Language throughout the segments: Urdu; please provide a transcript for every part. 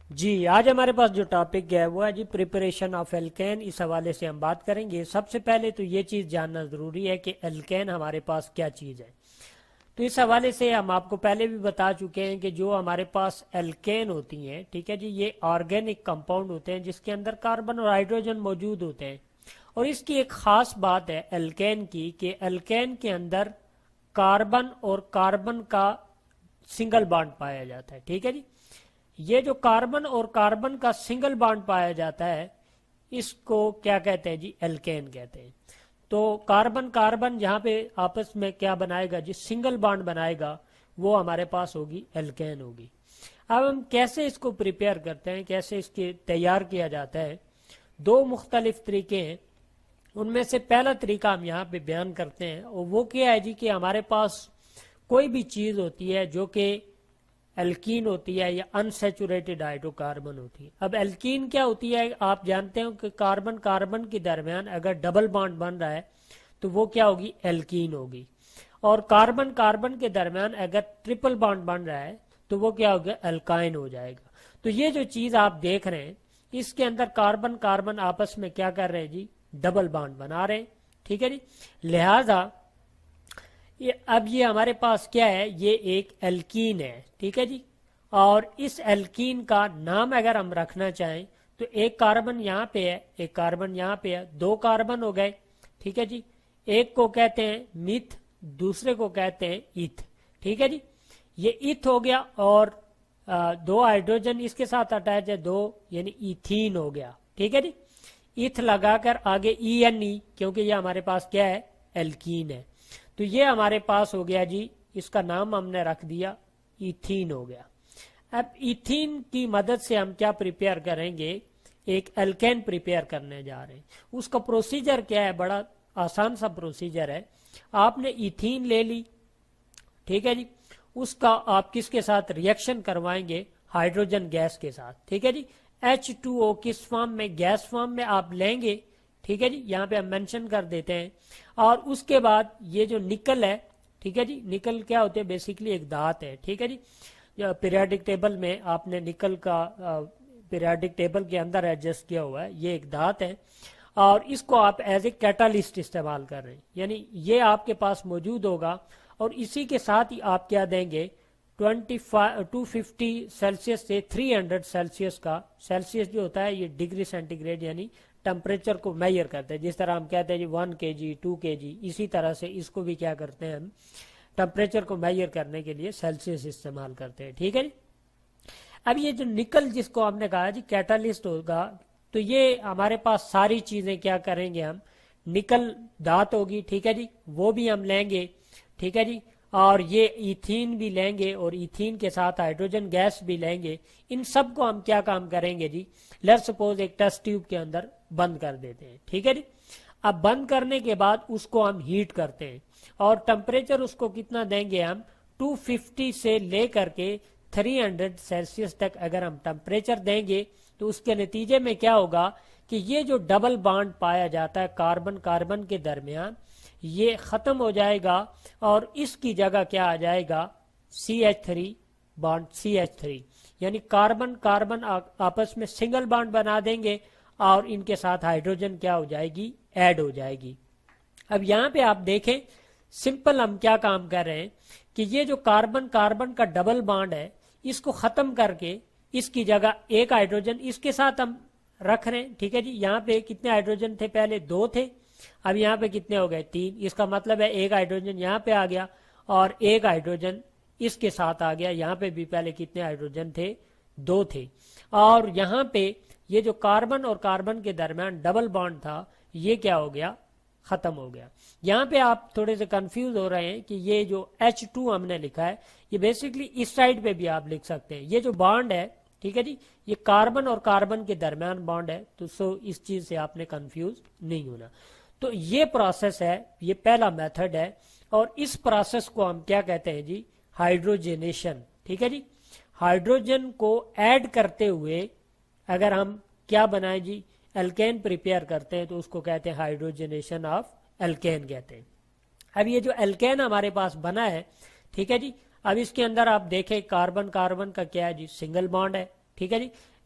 جی آج ہمارے پاس جو ٹاپک ہے وہ ہے جی پریپریشن آف الکین. اس حوالے سے ہم بات کریں گے. سب سے پہلے تو یہ چیز جاننا ضروری ہے کہ الکین ہمارے پاس کیا چیز ہے. تو اس حوالے سے ہم آپ کو پہلے بھی بتا چکے ہیں کہ جو ہمارے پاس الکین ہوتی ہیں، ٹھیک ہے جی، یہ آرگینک کمپاؤنڈ ہوتے ہیں جس کے اندر کاربن اور ہائیڈروجن موجود ہوتے ہیں. اور اس کی ایک خاص بات ہے الکین کی کہ الکین کے اندر کاربن اور کاربن کا سنگل بانڈ پایا جاتا ہے. ٹھیک ہے جی، یہ جو کاربن اور کاربن کا سنگل بانڈ پایا جاتا ہے اس کو کیا کہتے ہیں جی؟ الکین کہتے ہیں. تو کاربن کاربن یہاں پہ آپس میں کیا بنائے گا جی؟ سنگل بانڈ بنائے گا، وہ ہمارے پاس ہوگی الکین ہوگی. اب ہم کیسے اس کو پریپیئر کرتے ہیں، کیسے اس کے تیار کیا جاتا ہے؟ دو مختلف طریقے ہیں. ان میں سے پہلا طریقہ ہم یہاں پہ بیان کرتے ہیں، اور وہ کیا ہے جی کہ ہمارے پاس کوئی بھی چیز ہوتی ہے جو کہ الکین ہوتی ہے یا انسیچوریٹڈ ہائیڈرو کاربن ہوتی ہے. اب الکین کیا ہوتی ہے؟ آپ جانتے ہو کہ کاربن کاربن کے درمیان اگر ڈبل بانڈ بن رہا ہے تو وہ کیا ہوگی؟ الکین ہوگی. اور کاربن کاربن کے درمیان اگر ٹرپل بانڈ بن رہا ہے تو وہ کیا ہوگا؟ الکائن ہو جائے گا. تو یہ جو چیز آپ دیکھ رہے ہیں اس کے اندر کاربن کاربن آپس میں کیا کر رہے ہیں جی؟ ڈبل بانڈ بنا رہے ہیں. ٹھیک ہے جی، لہذا اب یہ ہمارے پاس کیا ہے؟ یہ ایک الکین ہے. ٹھیک ہے جی، اور اس الکین کا نام اگر ہم رکھنا چاہیں تو ایک کاربن یہاں پہ ہے، ایک کاربن یہاں پہ ہے، دو کاربن ہو گئے. ٹھیک ہے جی، ایک کو کہتے ہیں میتھ، دوسرے کو کہتے ہیں ایتھ. ٹھیک ہے جی، یہ ایتھ ہو گیا، اور دو ہائیڈروجن اس کے ساتھ اٹیچ ہے، دو، یعنی ایتھین ہو گیا. ٹھیک ہے جی، ایتھ لگا کر آگے ای این ای، کیونکہ یہ ہمارے پاس کیا ہے؟ الکین ہے. تو یہ ہمارے پاس ہو گیا جی، اس کا نام ہم نے رکھ دیا ایتھین ہو گیا. اب ایتھین کی مدد سے ہم کیا پریپیئر کریں گے؟ ایک الکین پریپیئر کرنے جا رہے ہیں. اس کا پروسیجر کیا ہے؟ بڑا آسان سا پروسیجر ہے. آپ نے ایتھین لے لی، ٹھیک ہے جی، اس کا آپ کس کے ساتھ ریئیکشن کروائیں گے؟ ہائیڈروجن گیس کے ساتھ. ٹھیک ہے جی، H2O کس فارم میں؟ گیس فارم میں آپ لیں گے. ٹھیک ہے جی، یہاں پہ ہم مینشن کر دیتے ہیں. اور اس کے بعد یہ جو نکل ہے، ٹھیک ہے جی، نکل کیا ہوتے ہیں؟ بیسیکلی ایک دھات ہے. ٹھیک ہے جی، پیریاڈک ٹیبل میں آپ نے نکل کا پیریاڈک ٹیبل کے اندر ایڈجسٹ کیا ہوا ہے، یہ ایک دھات ہے. اور اس کو آپ ایز اے کیٹالسٹ استعمال کر رہے ہیں، یعنی یہ آپ کے پاس موجود ہوگا. اور اسی کے ساتھ ہی آپ کیا دیں گے؟ 250 سیلسیس سے 300 سیلسیس کا، سیلسیس جو ہوتا ہے یہ ڈگری سینٹی گریڈ یعنی ٹمپریچر کو میئر کرتے ہیں. جس طرح ہم کہتے ہیں جی 1 kg 2 kg، اسی طرح سے اس کو بھی کیا کرتے ہیں؟ ہم ٹمپریچر کو میئر کرنے کے لیے سیلسیس استعمال کرتے ہیں. ٹھیک ہے جی، اب یہ جو نکل جس کو ہم نے کہا جی کیٹالسٹ ہوگا، تو یہ ہمارے پاس ساری چیزیں کیا کریں گے؟ ہم نکل دھات ہوگی، ٹھیک ہے جی، وہ بھی ہم لیں گے. ٹھیک ہے جی، اور یہ ایتھین بھی لیں گے، اور ایتھین کے ساتھ ہائیڈروجن گیس بھی لیں گے. ان سب کو ہم کیا کام کریں گے جی؟ لیٹ سپوز ایک ٹیسٹ ٹیوب کے اندر بند کر دیتے ہیں. ٹھیک ہے جی، اب بند کرنے کے بعد اس کو ہم ہیٹ کرتے ہیں، اور ٹمپریچر اس کو کتنا دیں گے ہم؟ 250 سے لے کر کے 300 سیلسیس تک اگر ہم ٹمپریچر دیں گے تو اس کے نتیجے میں کیا ہوگا کہ یہ جو ڈبل بانڈ پایا جاتا ہے کاربن کاربن کے درمیان، یہ ختم ہو جائے گا، اور اس کی جگہ کیا آ جائے گا؟ CH3 بانڈ CH3، یعنی کاربن کاربن آپس میں سنگل بانڈ بنا دیں گے، اور ان کے ساتھ ہائیڈروجن کیا ہو جائے گی؟ ایڈ ہو جائے گی. اب یہاں پہ آپ دیکھیں سمپل ہم کیا کام کر رہے ہیں کہ یہ جو کاربن کاربن کا ڈبل بانڈ ہے اس کو ختم کر کے اس کی جگہ ایک ہائیڈروجن اس کے ساتھ ہم رکھ رہے ہیں. ٹھیک ہے جی، یہاں پہ کتنے ہائیڈروجن تھے؟ پہلے 2 تھے، اب یہاں پہ کتنے ہو گئے؟ 3. اس کا مطلب ہے ایک ہائیڈروجن یہاں پہ آ گیا اور ایک ہائیڈروجن اس کے ساتھ آ گیا. یہاں پہ بھی پہلے کتنے ہائیڈروجن تھے؟ 2 تھے. اور یہاں پہ یہ جو کاربن اور کاربن کے درمیان ڈبل بانڈ تھا یہ کیا ہو گیا؟ ختم ہو گیا. یہاں پہ آپ تھوڑے سے کنفیوز ہو رہے ہیں کہ یہ جو H2 ہم نے لکھا ہے یہ بیسیکلی اس سائڈ پہ بھی آپ لکھ سکتے ہیں. یہ جو بانڈ ہے، ٹھیک ہے جی، یہ کاربن اور کاربن کے درمیان بانڈ ہے، تو اس چیز سے آپ نے کنفیوز نہیں ہونا. تو یہ پروسیس ہے، یہ پہلا میتھڈ ہے، اور اس پروسیس کو ہم کیا کہتے ہیں جی؟ ہائیڈروجنیشن. ٹھیک ہے جی، ہائیڈروجن کو ایڈ کرتے ہوئے اگر ہم کیا بنائیں جی؟ الکین پریپیئر کرتے ہیں تو اس کو کہتے ہیں ہائیڈروجنیشن آف الکین کہتے ہیں. اب یہ جو الکین ہمارے پاس بنا ہے، ٹھیک ہے جی، اب اس کے اندر آپ دیکھیں کاربن کاربن کا کیا ہے جی؟ سنگل بانڈ ہے. ٹھیک ہے جی،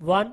1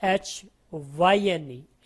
ETHYNE।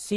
C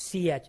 CH।